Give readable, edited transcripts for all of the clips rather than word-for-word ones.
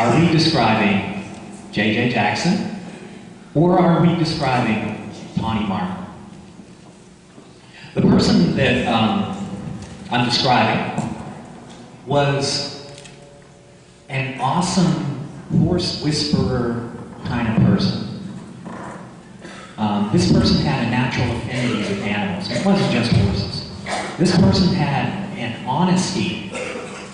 are we describing J.J. Jackson, or are we describing Tawny Martin? The person that I'm describing was an awesome horse whisperer kind of person. This person had a natural affinity with animals. It wasn't just horses. This person had an honesty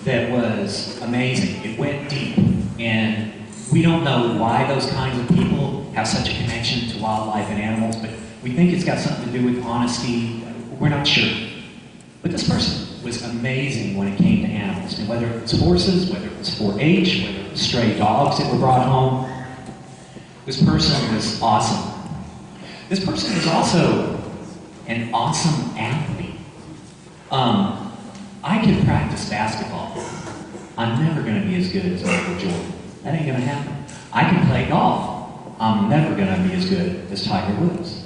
that was amazing. It went deep, and we don't know why those kinds of people have such a connection to wildlife and animals, but we think it's got something to do with honesty. We're not sure. But this person was amazing when it came to animals, and whether it was horses, whether it was 4-H, whether it was stray dogs that were brought home, this person was awesome. This person was also an awesome athlete. I could practice basketball. I'm never going to be as good as Michael Jordan. That ain't going to happen. I can play golf. I'm never going to be as good as Tiger Woods.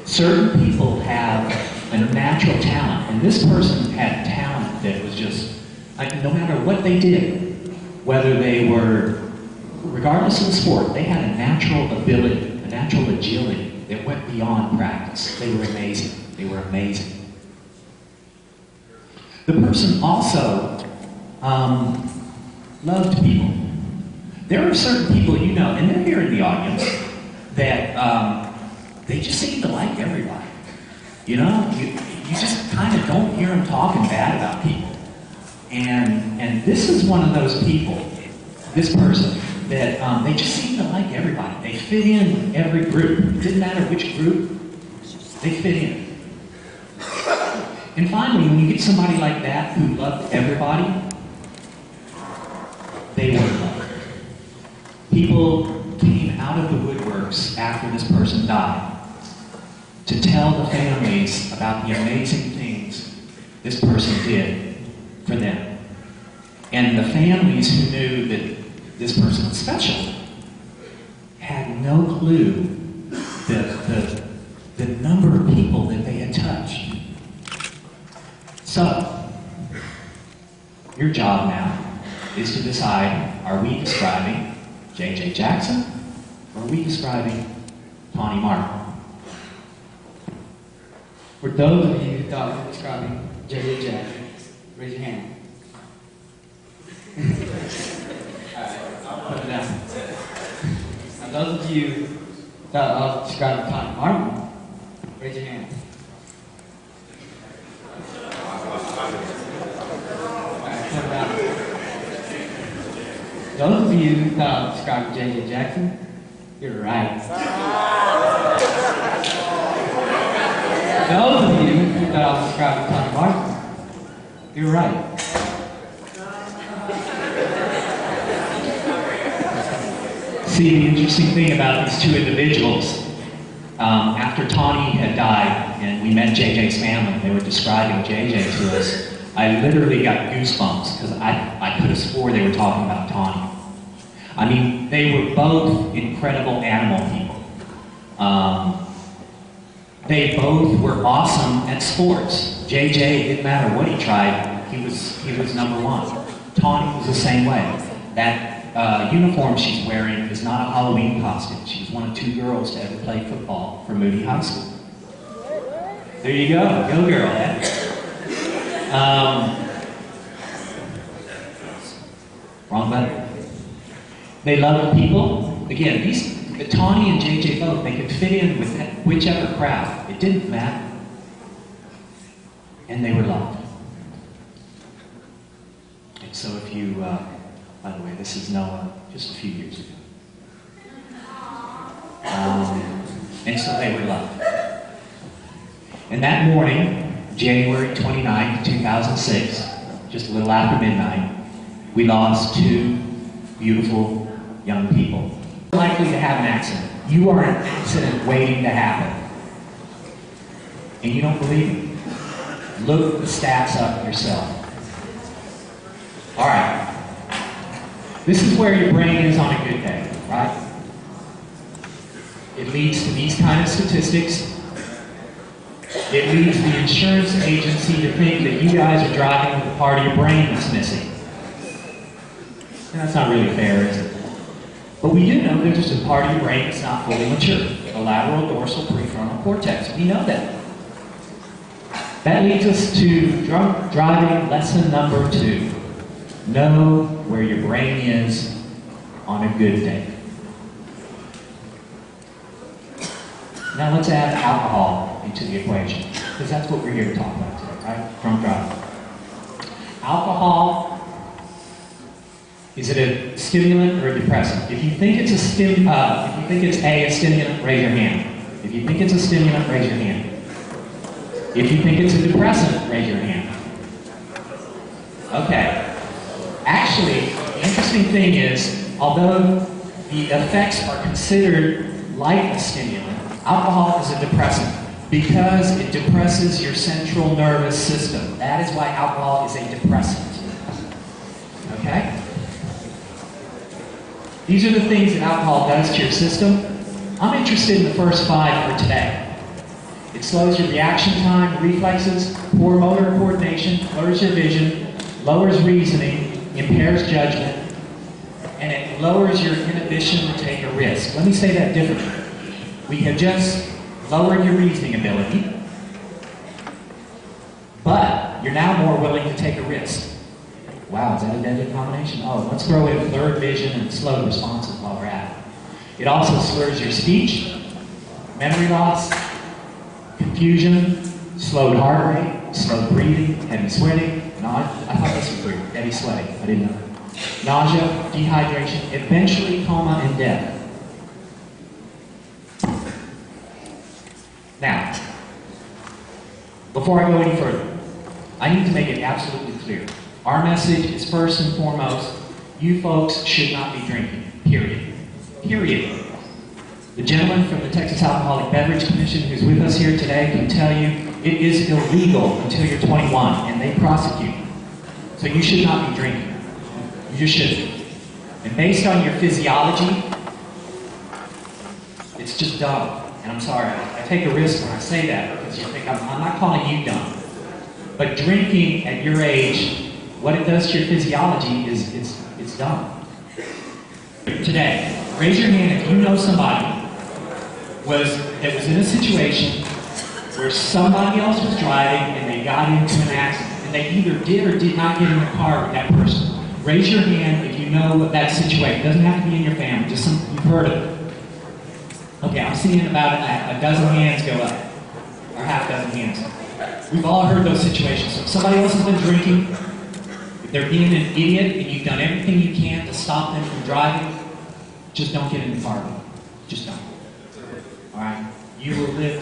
Certain people have a natural talent, and this person had talent that was just, no matter what they did, whether they were, regardless of the sport, they had a natural ability, a natural agility that went beyond practice. They were amazing. They were amazing. The person also loved people. There are certain people you know, and they're here in the audience, that they just seem to like everybody. You know, you just kind of don't hear them talking bad about people. And this is one of those people, this person, that they just seem to like everybody. They fit in with every group. It didn't matter which group, they fit in. And finally, when you get somebody like that who loved everybody, they were loved. People came out of the woodworks after this person died to tell the families about the amazing things this person did for them. And the families who knew that this person was special had no clue the number of people that they had touched. So, your job now is to decide, are we describing J.J. Jackson, or are we describing Tawny Martin? For those of you who thought we were describing J.J. Jackson, raise your hand. Alright, I'll put it down. Now those of you who thought I was describing Tawny Martin, raise your hand. Alright, put it down. Those of you who thought I was describing J.J. Jackson, you're right. Those of you who thought I was describing Tawny Martin, you're right. See, the interesting thing about these two individuals, after Tawny had died and we met JJ's family, they were describing JJ to us, I literally got goosebumps because I could have swore they were talking about Tawny. I mean, they were both incredible animal people. They both were awesome at sports. JJ, didn't matter what he tried, he was number one. Tawny was the same way. That uniform she's wearing is not a Halloween costume. She was one of 2 girls to ever play football for Moody High School. There you go. Go girl, eh? Wrong button. They loved people. Again, Tawny and JJ both, they could fit in with whichever crowd. It didn't matter. And they were loved. And so if you, by the way, this is Noah, just a few years ago. And so they were loved. And that morning, January 29th, 2006, just a little after midnight, we lost 2 beautiful young people. Likely to have an accident. You are an accident waiting to happen. And you don't believe me. Look the stats up yourself. All right. This is where your brain is on a good day, right? It leads to these kind of statistics. It leads the insurance agency to think that you guys are driving with a part of your brain that's missing. And that's not really fair, is it? But we do know there's just a part of your brain that's not fully mature, the lateral dorsal prefrontal cortex. We know that. That leads us to drunk driving lesson number 2. Know where your brain is on a good day. Now let's add alcohol into the equation, because that's what we're here to talk about today, right? Drunk driving. Alcohol, is it a stimulant or a depressant? If you think it's a stimulant, raise your hand. If you think it's a stimulant, raise your hand. If you think it's a depressant, raise your hand. Okay. Actually, the interesting thing is, although the effects are considered like a stimulant, alcohol is a depressant because it depresses your central nervous system. That is why alcohol is a depressant. Okay? These are the things that alcohol does to your system. I'm interested in the first 5 for today. It slows your reaction time, reflexes, poor motor coordination, blurs your vision, lowers reasoning, impairs judgment, and it lowers your inhibition to take a risk. Let me say that differently. We have just lowered your reasoning ability, but you're now more willing to take a risk. Wow, is that a deadly combination? Oh, let's throw in blurred vision and slowed responses while we're at it. It also slurs your speech, memory loss, confusion, slowed heart rate, slowed breathing, heavy sweating. No, I thought this was weird. Heavy sweating. I didn't know. Nausea, dehydration, eventually coma and death. Now, before I go any further, I need to make it absolutely clear. Our message is first and foremost, you folks should not be drinking. Period. Period. The gentleman from the Texas Alcoholic Beverage Commission who's with us here today can tell you it is illegal until you're 21, and they prosecute you. So you should not be drinking. You just shouldn't. And based on your physiology, it's just dumb. And I'm sorry, I take a risk when I say that because you think I'm not calling you dumb. But drinking at your age, what it does to your physiology is it's dumb. Today, raise your hand if you know somebody that was in a situation where somebody else was driving and they got into an accident, and they either did or did not get in the car with that person. Raise your hand if you know of that situation. It doesn't have to be in your family, just you've heard of it. Okay, I'm seeing about a dozen hands go up, or half dozen hands. We've all heard those situations. So if somebody else has been drinking, if they're being an idiot and you've done everything you can to stop them from driving, just don't get in the car with them. Just don't. All right? You will live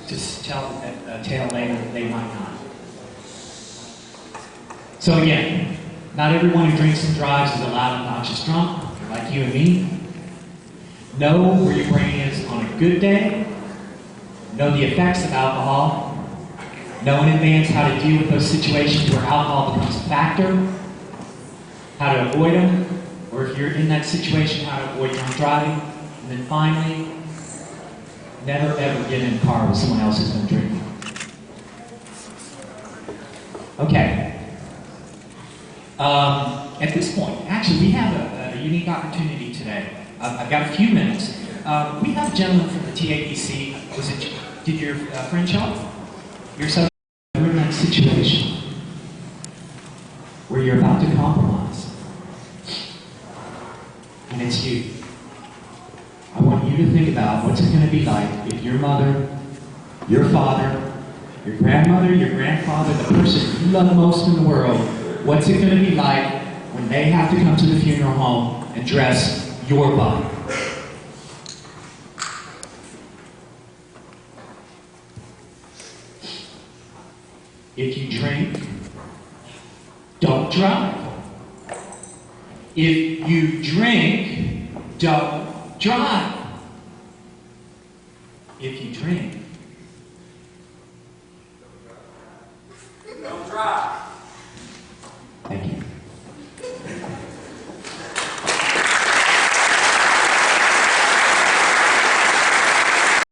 to tell a tale later that they might not. So again, not everyone who drinks and drives is a loud, obnoxious drunk, like you and me. Know where your brain is on a good day. Know the effects of alcohol. Know in advance how to deal with those situations where alcohol becomes a factor. How to avoid them. Or if you're in that situation, how to avoid drunk driving. And then finally, never ever get in a car with someone else who's been drinking. Okay. At this point, actually, we have a unique opportunity today. I've got a few minutes. We have a gentleman from the TABC. Did your friend show up? You're in that situation where you're about to compromise. And it's you. I want you to think about what's it going to be like if your mother, your father, your grandmother, your grandfather, the person you love most in the world, what's it going to be like when they have to come to the funeral home and dress your body? If you drink, don't drive. If you drink, don't drive.